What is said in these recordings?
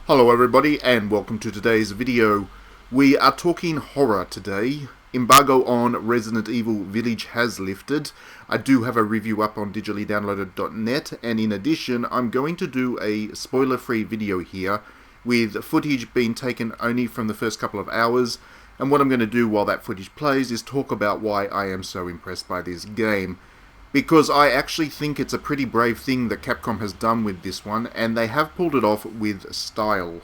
Hello everybody and welcome to today's video. We are talking horror today. Embargo on Resident Evil Village has lifted. I do have a review up on digitallydownloaded.net, and in addition I'm going to do a spoiler-free video here with footage being taken only from the first couple of hours, and what I'm going to do while that footage plays is talk about why I am so impressed by this game. Because I actually think it's a pretty brave thing that Capcom has done with this one, and they have pulled it off with style.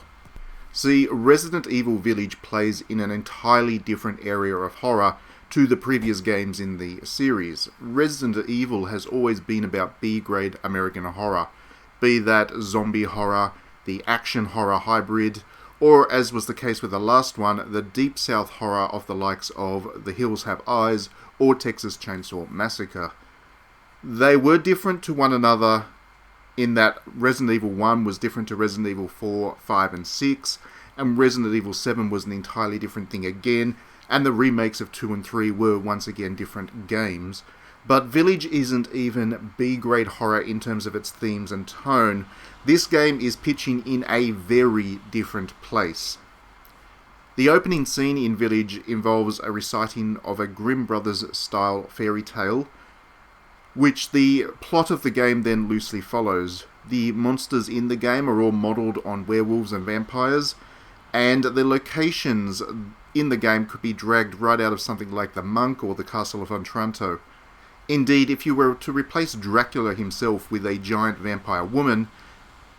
See, Resident Evil Village plays in an entirely different area of horror to the previous games in the series. Resident Evil has always been about B-grade American horror, be that zombie horror, the action horror hybrid, or as was the case with the last one, the deep south horror of the likes of The Hills Have Eyes or Texas Chainsaw Massacre. They were different to one another in that Resident Evil 1 was different to Resident Evil 4, 5 and 6, and Resident Evil 7 was an entirely different thing again, and the remakes of 2 and 3 were once again different games. But Village isn't even B-grade horror in terms of its themes and tone. This game is pitching in a very different place. The opening scene in Village involves a reciting of a Grimm Brothers style fairy tale, which the plot of the game then loosely follows. The monsters in the game are all modelled on werewolves and vampires, and the locations in the game could be dragged right out of something like the Monk or the Castle of Otranto. Indeed, if you were to replace Dracula himself with a giant vampire woman,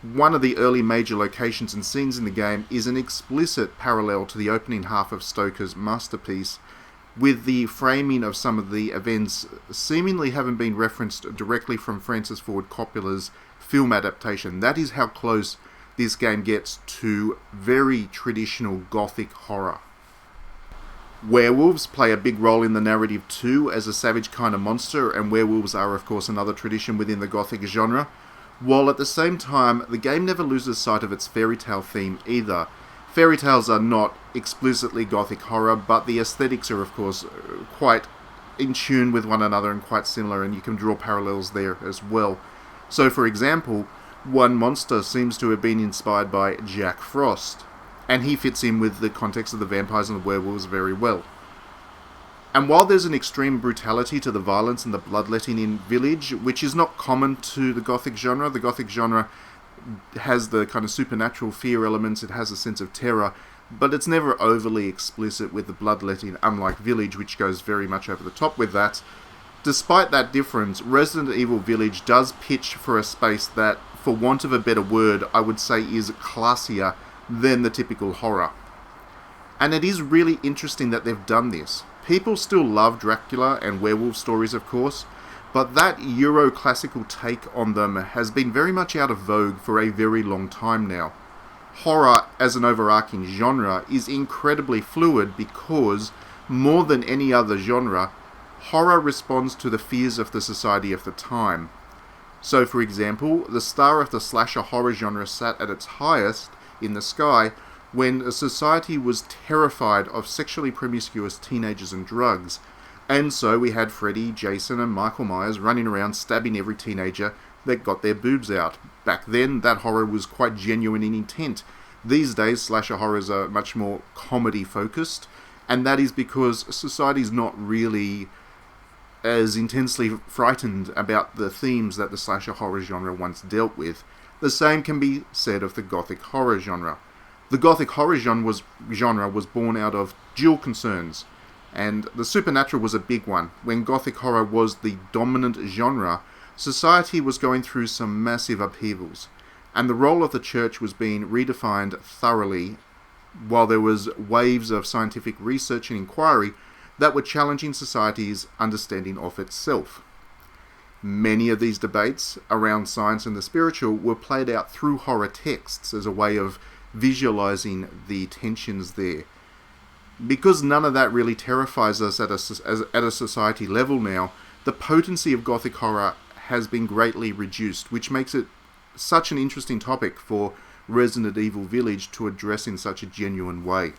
one of the early major locations and scenes in the game is an explicit parallel to the opening half of Stoker's masterpiece, with the framing of some of the events seemingly having been referenced directly from Francis Ford Coppola's film adaptation. That is how close this game gets to very traditional Gothic horror. Werewolves play a big role in the narrative too, as a savage kind of monster, and werewolves are of course another tradition within the Gothic genre, while at the same time the game never loses sight of its fairytale theme either. Fairy tales are not explicitly Gothic horror, but the aesthetics are of course quite in tune with one another and quite similar, and you can draw parallels there as well. So for example, one monster seems to have been inspired by Jack Frost, and he fits in with the context of the vampires and the werewolves very well. And while there's an extreme brutality to the violence and the bloodletting in Village, which is not common to the Gothic genre has the kind of supernatural fear elements, it has a sense of terror, but it's never overly explicit with the bloodletting, unlike Village, which goes very much over the top with that. Despite that difference, Resident Evil Village does pitch for a space that, for want of a better word, I would say is classier than the typical horror. And it is really interesting that they've done this. People still love Dracula and werewolf stories, of course, but that Euro-classical take on them has been very much out of vogue for a very long time now. Horror, as an overarching genre, is incredibly fluid because, more than any other genre, horror responds to the fears of the society of the time. So, for example, the star of the slasher horror genre sat at its highest in the sky when a society was terrified of sexually promiscuous teenagers and drugs. And so we had Freddy, Jason and Michael Myers running around stabbing every teenager that got their boobs out. Back then, that horror was quite genuine in intent. These days, slasher horrors are much more comedy-focused, and that is because society's not really as intensely frightened about the themes that the slasher horror genre once dealt with. The same can be said of the Gothic horror genre. The Gothic horror genre was born out of dual concerns, and the supernatural was a big one. When Gothic horror was the dominant genre, society was going through some massive upheavals, and the role of the church was being redefined thoroughly, while there was waves of scientific research and inquiry that were challenging society's understanding of itself. Many of these debates around science and the spiritual were played out through horror texts as a way of visualizing the tensions there. Because none of that really terrifies us at a society level now, the potency of Gothic horror has been greatly reduced, which makes it such an interesting topic for Resident Evil Village to address in such a genuine way.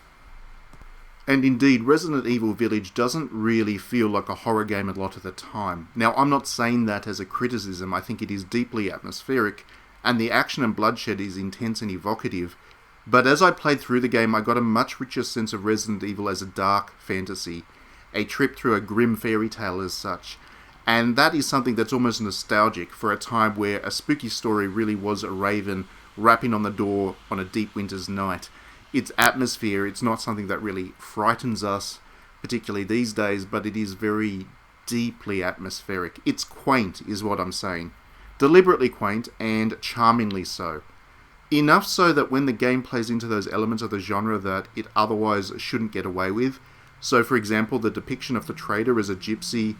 And indeed, Resident Evil Village doesn't really feel like a horror game a lot of the time. Now, I'm not saying that as a criticism. I think it is deeply atmospheric, and the action and bloodshed is intense and evocative. But as I played through the game, I got a much richer sense of Resident Evil as a dark fantasy, a trip through a grim fairy tale as such. And that is something that's almost nostalgic for a time where a spooky story really was a raven rapping on the door on a deep winter's night. Its atmosphere, it's not something that really frightens us, particularly these days, but it is very deeply atmospheric. It's quaint, is what I'm saying. Deliberately quaint and charmingly so. Enough so that when the game plays into those elements of the genre that it otherwise shouldn't get away with. So, for example, the depiction of the trader as a gypsy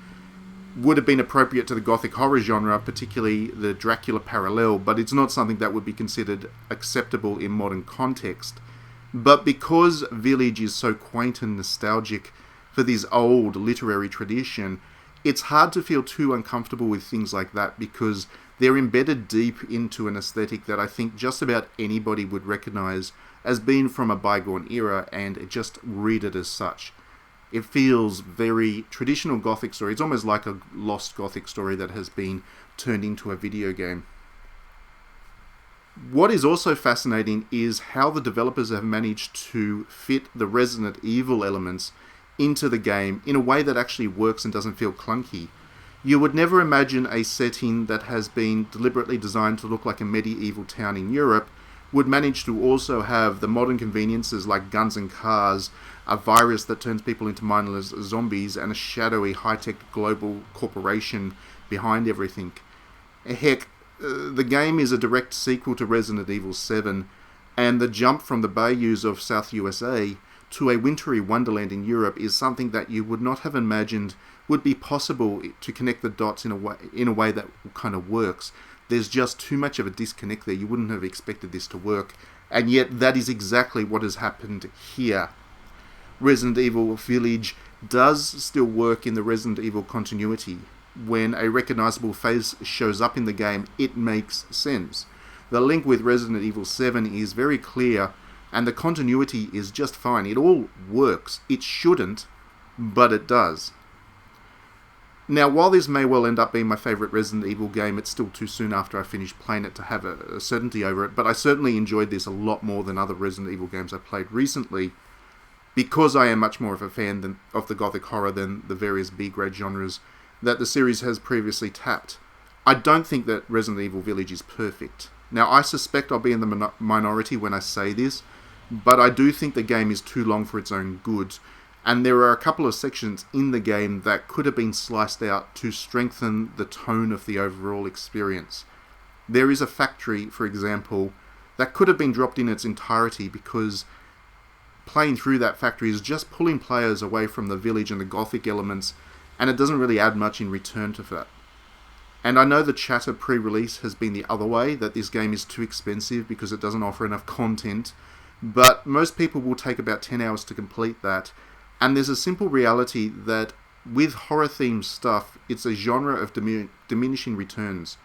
would have been appropriate to the Gothic horror genre, particularly the Dracula parallel, but it's not something that would be considered acceptable in modern context. But because Village is so quaint and nostalgic for this old literary tradition, it's hard to feel too uncomfortable with things like that because they're embedded deep into an aesthetic that I think just about anybody would recognise as being from a bygone era and just read it as such. It feels very traditional Gothic story. It's almost like a lost Gothic story that has been turned into a video game. What is also fascinating is how the developers have managed to fit the Resident Evil elements into the game in a way that actually works and doesn't feel clunky. You would never imagine a setting that has been deliberately designed to look like a medieval town in Europe would manage to also have the modern conveniences like guns and cars, a virus that turns people into mindless zombies, and a shadowy high-tech global corporation behind everything. Heck, the game is a direct sequel to Resident Evil 7, and the jump from the bayous of South USA to a wintry wonderland in Europe is something that you would not have imagined would be possible to connect the dots in a way that kind of works. There's just too much of a disconnect there. You wouldn't have expected this to work, and yet that is exactly what has happened here. Resident Evil Village does still work in the Resident Evil continuity. When a recognisable face shows up in the game, it makes sense. The link with Resident Evil 7 is very clear, and the continuity is just fine. It all works. It shouldn't, but it does. Now, while this may well end up being my favourite Resident Evil game, it's still too soon after I finish playing it to have a certainty over it, but I certainly enjoyed this a lot more than other Resident Evil games I played recently, because I am much more of a fan of the Gothic horror than the various B-grade genres that the series has previously tapped. I don't think that Resident Evil Village is perfect. Now, I suspect I'll be in the minority when I say this, but I do think the game is too long for its own good, and there are a couple of sections in the game that could have been sliced out to strengthen the tone of the overall experience. There is a factory, for example, that could have been dropped in its entirety because playing through that factory is just pulling players away from the village and the Gothic elements, and it doesn't really add much in return to that. And I know the chatter pre-release has been the other way, that this game is too expensive because it doesn't offer enough content, but most people will take about 10 hours to complete that. And there's a simple reality that with horror-themed stuff, it's a genre of diminishing returns.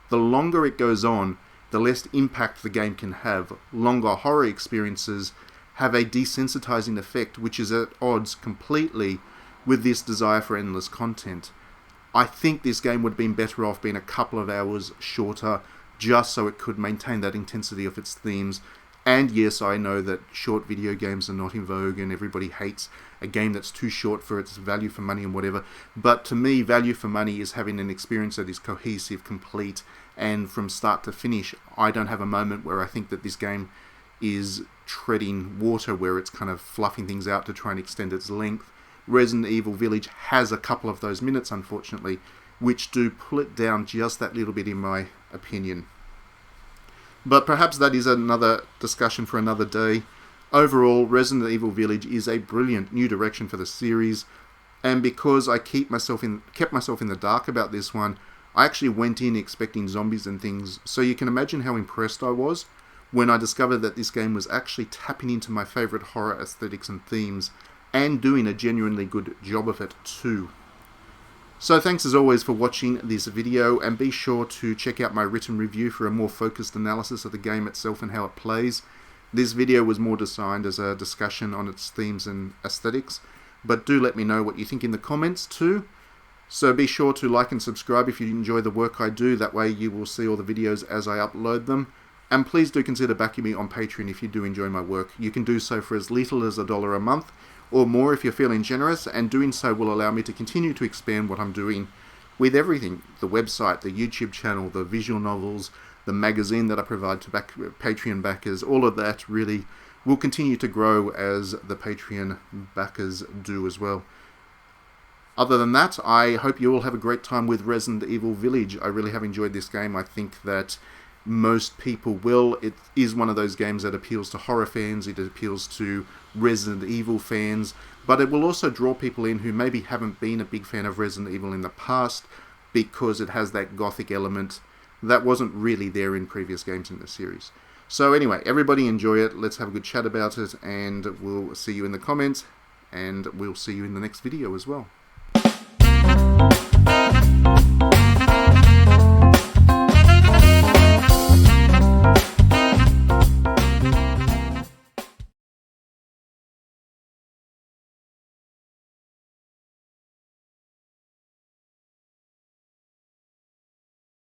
The longer it goes on, the less impact the game can have. Longer horror experiences have a desensitizing effect, which is at odds completely with this desire for endless content. I think this game would have been better off being a couple of hours shorter, just so it could maintain that intensity of its themes. And yes, I know that short video games are not in vogue and everybody hates a game that's too short for its value for money and whatever. But to me, value for money is having an experience that is cohesive, complete, and from start to finish. I don't have a moment where I think that this game is treading water, where it's kind of fluffing things out to try and extend its length. Resident Evil Village has a couple of those minutes, unfortunately, which do pull it down just that little bit in my opinion. But perhaps that is another discussion for another day. Overall, Resident Evil Village is a brilliant new direction for the series, and because I kept myself in the dark about this one, I actually went in expecting zombies and things, so you can imagine how impressed I was when I discovered that this game was actually tapping into my favourite horror aesthetics and themes, and doing a genuinely good job of it too. So thanks as always for watching this video, and be sure to check out my written review for a more focused analysis of the game itself and how it plays. This video was more designed as a discussion on its themes and aesthetics, but do let me know what you think in the comments too. So be sure to like and subscribe if you enjoy the work I do, that way you will see all the videos as I upload them. And please do consider backing me on Patreon if you do enjoy my work. You can do so for as little as $1 a month, or more if you're feeling generous, and doing so will allow me to continue to expand what I'm doing with everything. The website, the YouTube channel, the visual novels, the magazine that I provide to Patreon backers, all of that really will continue to grow as the Patreon backers do as well. Other than that, I hope you all have a great time with Resident Evil Village. I really have enjoyed this game. I think that most people will. It is one of those games that appeals to horror fans, it appeals to Resident Evil fans, but it will also draw people in who maybe haven't been a big fan of Resident Evil in the past, because it has that Gothic element that wasn't really there in previous games in the series. So anyway, everybody enjoy it, let's have a good chat about it, and we'll see you in the comments, and we'll see you in the next video as well.